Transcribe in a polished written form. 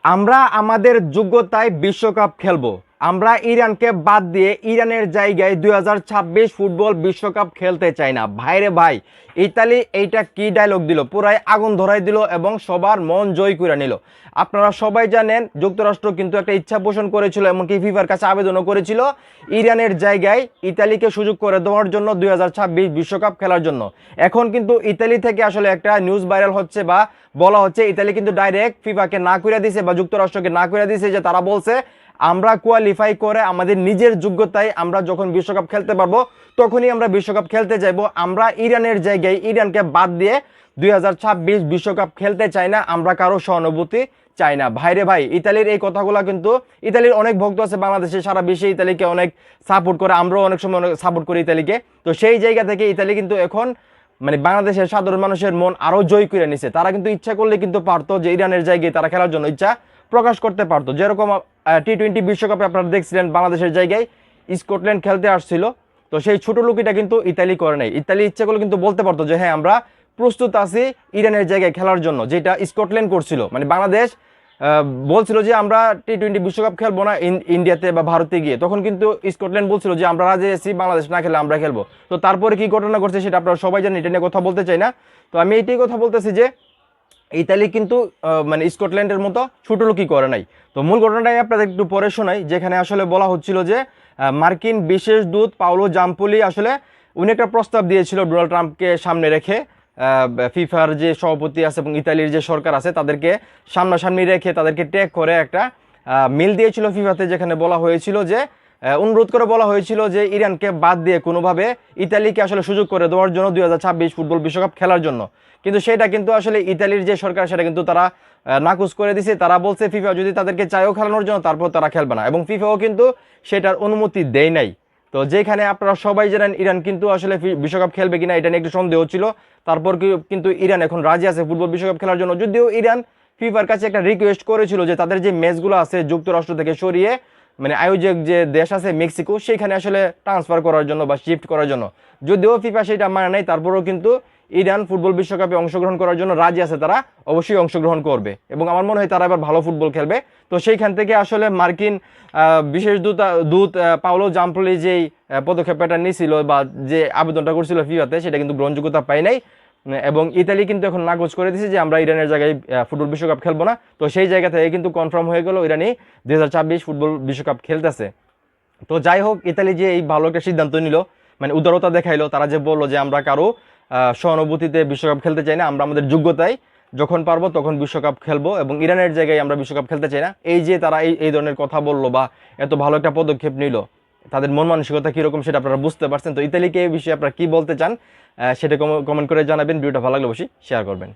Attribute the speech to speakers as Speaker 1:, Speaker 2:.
Speaker 1: আমরা আমাদের যোগ্যতায় বিশ্বকাপ খেলবো। আমরা ইরানকে বাদ দিয়ে ইরানের জায়গায় 2026 ফুটবল বিশ্বকাপ খেলতে চাই না। ভাইরে ভাই, ইতালি এইটা কি ডায়লগ দিল, পুরাই আগুন ধরাই দিল এবং সবার মন জয় করে নিল। আপনারা সবাই জানেন যুক্তরাষ্ট্র কিন্তু একটা ইচ্ছা পোষণ করেছিল, এমনকি ফিফার কাছে আবেদনও করেছিল ইরানের জায়গায় ইতালিকে সুযোগ করে দেওয়ার জন্য 2026 বিশ্বকাপ খেলার জন্য। এখন কিন্তু ইতালি থেকে আসলে একটা নিউজ ভাইরাল হচ্ছে বা বলা হচ্ছে ইতালি কিন্তু ডাইরেক্ট ফিফাকে না করে দিয়েছে বা যুক্তরাষ্ট্রকে না করে দিয়েছে, যে তারা বলছে আমরা কোয়ালিফাই করে আমাদের নিজের যোগ্যতায় আমরা যখন বিশ্বকাপ খেলতে পারবো তখনই আমরা বিশ্বকাপ খেলতে যাইব। আমরা ইরানের জায়গায় ইরানকে বাদ দিয়ে 2026 বিশ্বকাপ খেলতে চাই না, আমরা কারো সহানুভূতি চাই না। ভাইরে ভাই, ইতালির এই কথাগুলো কিন্তু, ইতালির অনেক ভক্ত আছে বাংলাদেশে, সারা বিশ্বে ইতালিকে অনেক সাপোর্ট করে, আমরাও অনেক সময় সাপোর্ট করি ইতালিকে। তো সেই জায়গা থেকে ইতালি কিন্তু এখন মানে বাংলাদেশের সাধারণ মানুষের মন আরো জয় করে নিছে। তারা কিন্তু ইচ্ছা করলে কিন্তু পারতো যে ইরানের জায়গায় তারা খেলার জন্য ইচ্ছা প্রকাশ করতে পারতো। যেরকম টি-20 বিশ্বকাপে আপনারা দেখছিলেন বাংলাদেশের জায়গায় স্কটল্যান্ড খেলতে আসছিল, তো সেই ছোট লুকিটা কিন্তু ইতালি করে নাই। ইতালি ইচ্ছা করলে কিন্তু বলতে পারতো যে হ্যাঁ আমরা প্রস্তুত আছি ইরানের জায়গায় খেলার জন্য, যেটা স্কটল্যান্ড করছিল। মানে বাংলাদেশ বলছিল যে আমরা টি-20 বিশ্বকাপ খেলবো না ইন্ডিয়াতে বা ভারতে গিয়ে, তখন কিন্তু স্কটল্যান্ড বলছিল যে আমরা রাজি আছি, বাংলাদেশ না খেলে আমরা খেলবো। তো তারপরে কি ঘটনা ঘটছে সেটা আপনারা সবাই জানেন, এটা নিয়ে কথা বলতে চাই না। তো আমি এইটাই কথা বলতেছি যে ইতালি কিন্তু মানে স্কটল্যান্ডের মতো ছোটলোকি করে নাই। তো মূল ঘটনাটাই আপনাদের একটু পরে শোনাই, যেখানে আসলে বলা হচ্ছিল যে মার্কিন বিশেষ দূত পাওলো জাম্পোলি আসলে উনি একটা প্রস্তাব দিয়েছিল ডোনাল্ড ট্রাম্পকে সামনে রেখে, ফিফার যে সভাপতি আছে এবং ইতালির যে সরকার আছে তাদেরকে সামনাসামনি রেখে তাদেরকে ট্যাগ করে একটা মিল দিয়েছিল ফিফাতে, যেখানে বলা হয়েছিল যে অনুরোধ করে বলা হয়েছিল যে ইরানকে বাদ দিয়ে কোনোভাবে ইতালিকে আসলে সুযোগ করে দেওয়ার জন্য 2026 ফুটবল বিশ্বকাপ খেলার জন্য। কিন্তু সেটা কিন্তু আসলে ইতালির যে সরকার সেটা কিন্তু তারা নাকচ করে দিছে। তারা বলছে ফিফা যদি তাদেরকে চায়ও খেলানোর জন্য তারপর তারা খেলবে না, এবং ফিফাও কিন্তু সেটার অনুমতি দেয় নাই। তো যেখানে আপনারা সবাই জানেন ইরান কিন্তু আসলে বিশ্বকাপ খেলবে কিনা এটা নিয়ে একটু সন্দেহ ছিল। তারপর কিন্তু ইরান এখন রাজি আছে ফুটবল বিশ্বকাপ খেলার জন্য, যদিও ইরান ফিফার কাছে একটা রিকোয়েস্ট করেছিল যে তাদের যে ম্যাচগুলো আছে যুক্তরাষ্ট্র থেকে সরিয়ে মানে আয়োজক যে দেশ আছে মেক্সিকো সেখানে আসলে ট্রান্সফার করার জন্য বা শিফট করার জন্য, যদিও ফিফা সেটা মানে নাই। তারপরেও কিন্তু ইরান ফুটবল বিশ্বকাপে অংশগ্রহণ করার জন্য রাজি আছে, তারা অবশ্যই অংশগ্রহণ করবে এবং আমার মনে হয় তারা এবার ভালো ফুটবল খেলবে। তো সেইখান থেকে আসলে মার্কিন বিশেষ দূত পাওলো জাম্পোলি যেই পদক্ষেপটা নিয়েছিল বা যে আবেদনটা করছিল ফিফাতে, সেটা কিন্তু গ্রহণযোগ্যতা পায় নাই এবং ইতালি কিন্তু এখন নাকচ করে দিয়েছে যে আমরা ইরানের জায়গায় ফুটবল বিশ্বকাপ খেলবো না। তো সেই জায়গা থেকে কিন্তু কনফার্ম হয়ে গেল ইরানি 2026 ফুটবল বিশ্বকাপ খেলতেছে। তো যাই হোক, ইতালি যে এই ভালো একটা সিদ্ধান্ত নিল, মানে উদারতা দেখাইলো, তারা যে বললো যে আমরা কারো সহানুভূতিতে বিশ্বকাপ খেলতে চাই না, আমরা আমাদের যোগ্যতায় যখন পারবো তখন বিশ্বকাপ খেলবো এবং ইরানের জায়গায় আমরা বিশ্বকাপ খেলতে চাই না। এই যে তারা এই ধরনের কথা বললো বা এত ভালো একটা পদক্ষেপ নিল, তাদের মন মানসিকতা কীরকম সেটা আপনারা বুঝতে পারছেন। তো ইতালিকে এই বিষয়ে আপনারা কী বলতে চান সেটা কমেন্ট করে জানাবেন। ভিডিওটা ভালো লাগলে অবশ্যই শেয়ার করবেন।